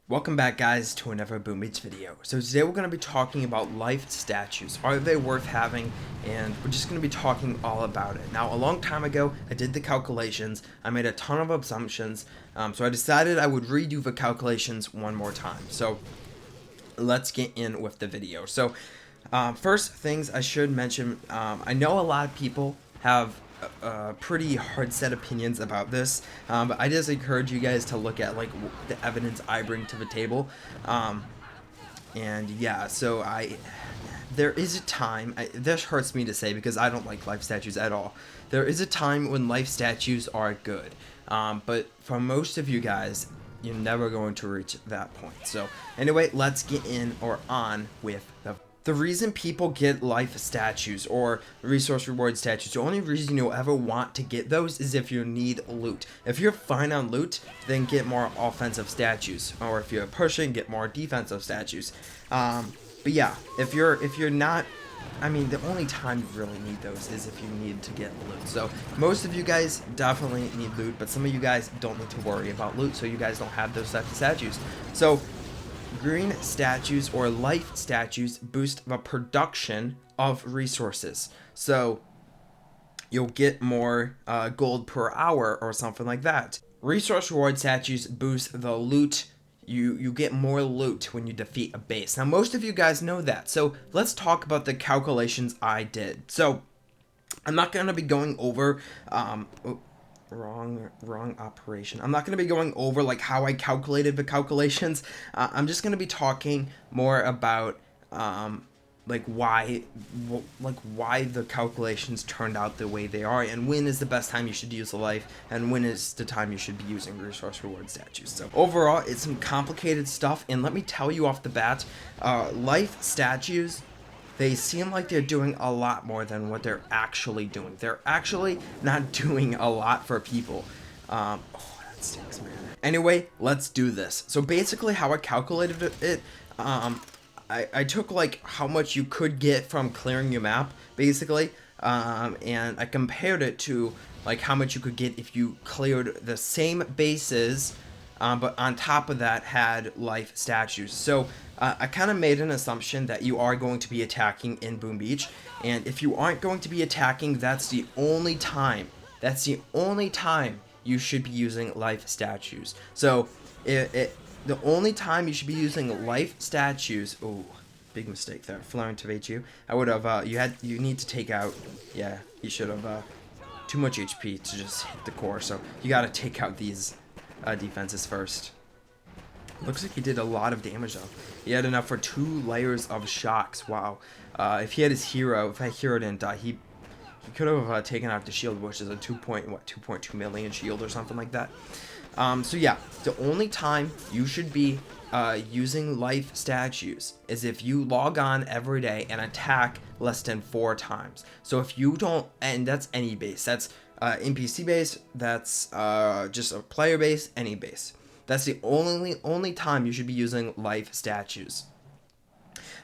Welcome back, guys, to another Boom Beats video. So today we're going to be talking about life statues. Are they worth having? And we're just going to be talking all about it. Now, a long time ago, I did the calculations. I made a ton of assumptions. So I decided I would redo the calculations one more time. So let's get in with the video. So first things I should mention, I know a lot of people have pretty hard set opinions about this, but I just encourage you guys to look at like the evidence I bring to the table. And yeah, so there is a time, this hurts me to say because I don't like life statues at all. There is a time when life statues are good, but for most of you guys, you're never going to reach that point. So anyway, let's get in or on with the reason people get life statues or resource reward statues. The only reason you'll ever want to get those is if you need loot. If you're fine on loot, then get more offensive statues, or if you're pushing, get more defensive statues. But yeah, if you're not, I mean, the only time you really need those is if you need to get loot. So most of you guys definitely need loot, but some of you guys don't need to worry about loot, so you guys don't have those types of statues. So green statues or life statues boost the production of resources. So you'll get more gold per hour or something like that. Resource reward statues boost the loot. You get more loot when you defeat a base. Now, most of you guys know that. So let's talk about the calculations I did. So I'm not going to be going over wrong operation. I'm not going to be going over like how I calculated the calculations. I'm just going to be talking more about like why the calculations turned out the way they are, and when is the best time you should use a life, and when is the time you should be using resource reward statues. So overall, it's some complicated stuff, and let me tell you off the bat, life statues, they seem like they're doing a lot more than what they're actually doing. They're actually not doing a lot for people. Oh, that stinks, man. Anyway, let's do this. So basically how I calculated it, I took like how much you could get from clearing your map, basically, and I compared it to like how much you could get if you cleared the same bases, but on top of that had life statues. So I kind of made an assumption that you are going to be attacking in Boom Beach, and if you aren't going to be attacking, that's the only time you should be using life statues. So the only time you should be using life statues, oh, big mistake there, flaring to you. I would have, you need to take out, yeah, you should have, too much HP to just hit the core, so you gotta take out these defenses first. Looks like he did a lot of damage though. He had enough for 2 layers of shocks. Wow. If he had his hero, if that hero didn't die, he could have taken out the shield, which is a 2.2 million shield or something like that. So yeah, the only time you should be using life statues is if you log on every day and attack less than 4 times. So if you don't, and that's any base, that's NPC base, that's just a player base, any base. That's the only time you should be using life statues.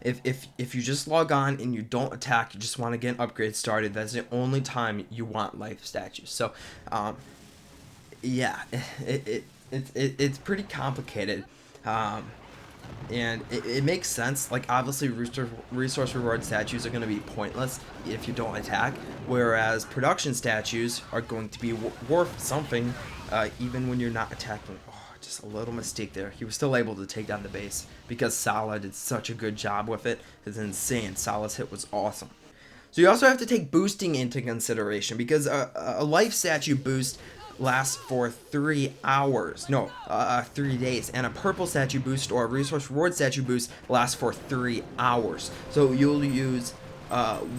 If you just log on and you don't attack, you just want to get an upgrade started, that's the only time you want life statues. So yeah, it's pretty complicated, and it makes sense. Like obviously resource reward statues are going to be pointless if you don't attack, whereas production statues are going to be worth something even when you're not attacking. Just a little mistake there. He was still able to take down the base because Sala did such a good job with it. It's insane. Sala's hit was awesome. So you also have to take boosting into consideration, because a life statue boost lasts for 3 hours. No, 3 days. And a purple statue boost or a resource reward statue boost lasts for 3 hours. So you'll use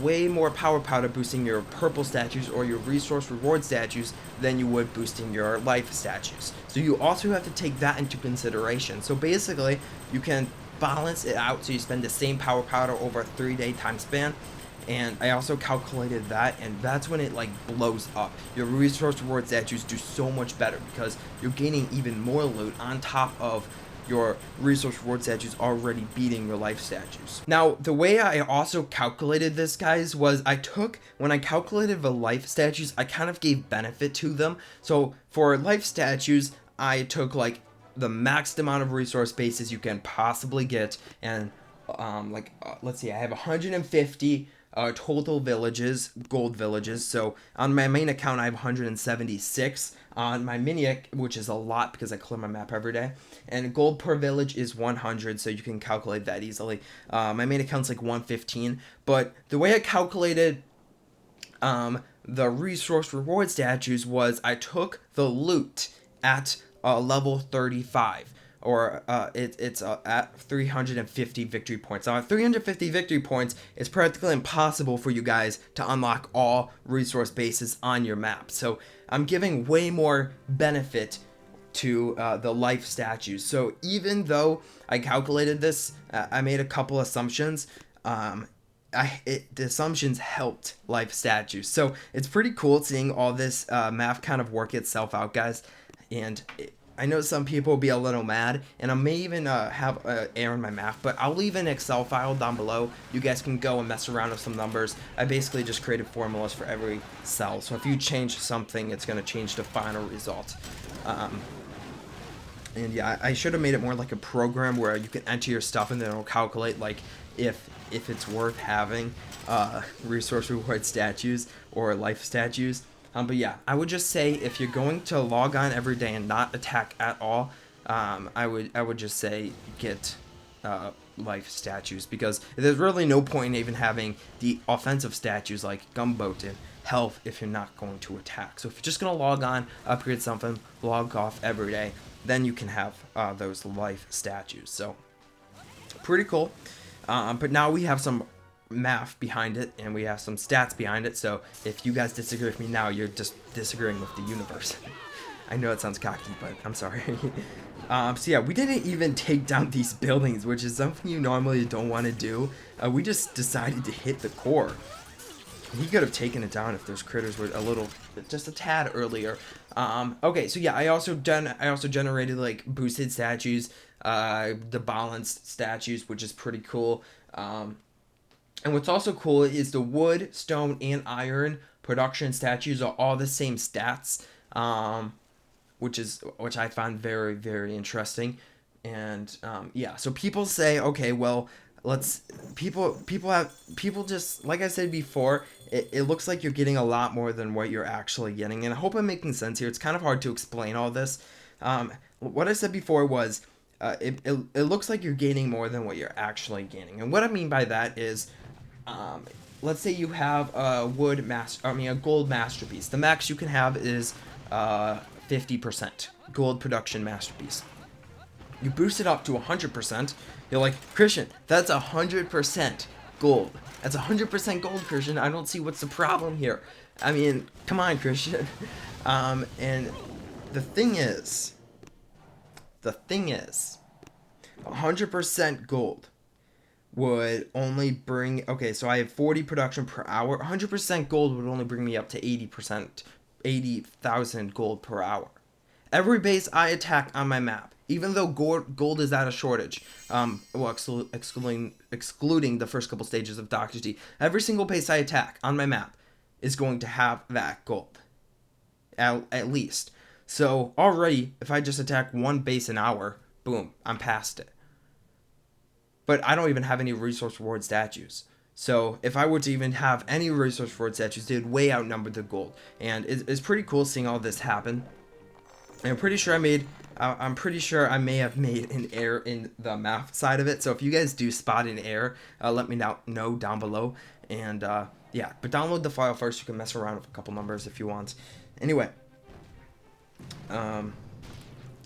way more power powder boosting your purple statues or your resource reward statues than you would boosting your life statues. So you also have to take that into consideration. So basically, you can balance it out so you spend the same power powder over a 3-day time span. And I also calculated that, and that's when it like blows up. Your resource reward statues do so much better because you're gaining even more loot on top of your resource reward statues already beating your life statues. Now, the way I also calculated this, guys, was when I calculated the life statues, I kind of gave benefit to them. So for life statues, I took like the maxed amount of resource bases you can possibly get. And let's see, I have 150 total villages, gold villages. So on my main account I have 176. On my mini, which is a lot because I clear my map every day, and gold per village is 100, so you can calculate that easily. My main account's like 115, but the way I calculated the resource reward statues was I took the loot at level 35, or it's at 350 victory points. Now at 350 victory points, it's practically impossible for you guys to unlock all resource bases on your map. So I'm giving way more benefit to the life statues. So even though I calculated this, I made a couple assumptions. The assumptions helped life statues. So it's pretty cool seeing all this math kind of work itself out, guys. And I know some people will be a little mad, and I may even have error in my math, but I'll leave an Excel file down below. You guys can go and mess around with some numbers. I basically just created formulas for every cell. So if you change something, it's going to change the final result. And yeah, I should have made it more like a program where you can enter your stuff and then it'll calculate like if it's worth having resource reward statues or life statues. But yeah, I would just say if you're going to log on every day and not attack at all, I would just say get life statues, because there's really no point in even having the offensive statues like Gunboat and health if you're not going to attack. So if you're just gonna log on, upgrade something, log off every day, then you can have those life statues. So pretty cool. But now we have some math behind it and we have some stats behind it. So if you guys disagree with me now, you're just disagreeing with the universe. I know it sounds cocky, but I'm sorry. So yeah, we didn't even take down these buildings, which is something you normally don't want to do. We just decided to hit the core. He could have taken it down if those critters were just a tad earlier. Okay, so yeah, I also generated like boosted statues, the balanced statues, which is pretty cool. And what's also cool is the wood, stone, and iron production statues are all the same stats, which I found very, very interesting. And yeah, so people say, okay, well, people just, like I said before, it looks like you're getting a lot more than what you're actually getting. And I hope I'm making sense here. It's kind of hard to explain all this. What I said before was, it looks like you're gaining more than what you're actually gaining. And what I mean by that is, let's say you have a gold masterpiece. The max you can have is 50% gold production masterpiece. You boost it up to 100%. You're like, Christian, that's 100% gold. That's 100% gold, Christian. I don't see what's the problem here. I mean, come on, Christian. And the thing is, 100% gold would only bring, okay, so I have 40 production per hour. 100% gold would only bring me up to 80,000 gold per hour. Every base I attack on my map, even though gold is at a shortage, excluding the first couple stages of Dr. D, every single base I attack on my map is going to have that gold, at least. So already, if I just attack one base an hour, boom, I'm past it. But I don't even have any resource reward statues. So if I were to even have any resource reward statues, they would way outnumber the gold. And it's pretty cool seeing all this happen. And I'm pretty sure I may have made an error in the math side of it. So if you guys do spot an error, let me know down below. And yeah, but download the file first. You can mess around with a couple numbers if you want. Anyway,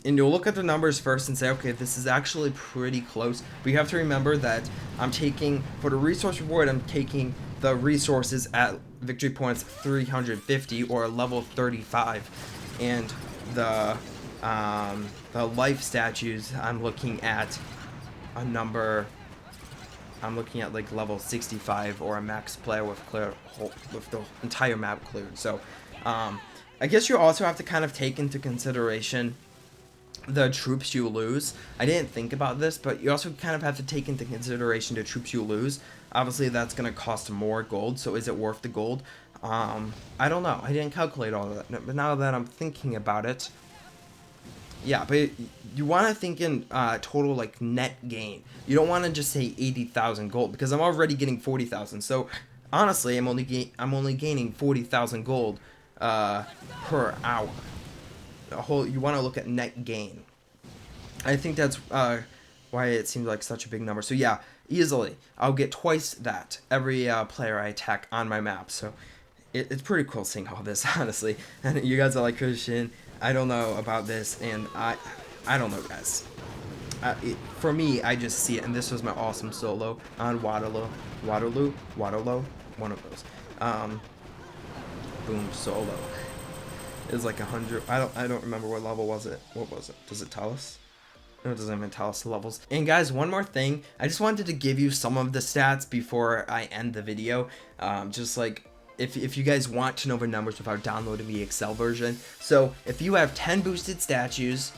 and you'll look at the numbers first and say, okay, this is actually pretty close. But you have to remember that for the resource reward, I'm taking the resources at victory points 350 or level 35, and the life statues, I'm looking at like level 65 or a max player with the entire map cleared. So I guess you also have to kind of take into consideration the troops you lose. I didn't think about this, but you also kind of have to take into consideration the troops you lose. Obviously, that's going to cost more gold, so is it worth the gold? I don't know. I didn't calculate all of that, but now that I'm thinking about it, yeah, but you want to think in total like net gain. You don't want to just say 80,000 gold, because I'm already getting 40,000. So honestly, I'm only gaining 40,000 gold per hour. You want to look at net gain. I think that's why it seems like such a big number. So yeah, easily I'll get twice that every player I attack on my map. So it's pretty cool seeing all this, honestly. And you guys are like, Christian, I don't know about this, and I don't know, guys. For me, I just see it, and this was my awesome solo on Waterloo, one of those. Boom, solo. It's like 100. I don't remember what level was it. What was it? Does it tell us? No, it doesn't even tell us the levels. And guys, one more thing. I just wanted to give you some of the stats before I end the video. Just like, if you guys want to know the numbers without downloading the Excel version. So if you have 10 boosted statues,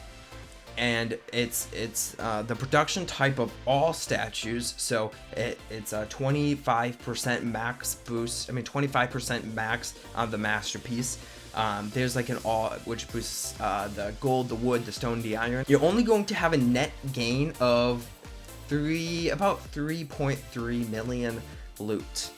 and it's the production type of all statues, so it's a 25% max boost. I mean 25% max on the masterpiece. There's like an all, which boosts the gold, the wood, the stone, the iron. You're only going to have a net gain of about 3.3 million loot,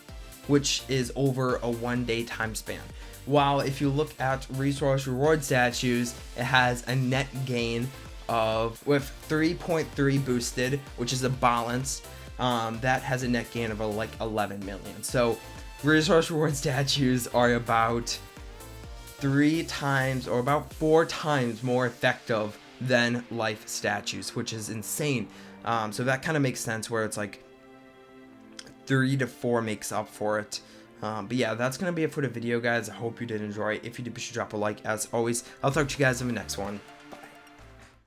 which is over a 1-day time span. While if you look at resource reward statues, it has a net gain of, with 3.3 boosted, which is a balance, that has a net gain of like 11 million. So resource reward statues are about 3 times or about 4 times more effective than life statues, which is insane. So that kind of makes sense, where it's like 3 to 4 makes up for it. But yeah, that's gonna be it for the video, guys. I hope you did enjoy it. If you did, be sure to drop a like. As always, I'll talk to you guys in the next one.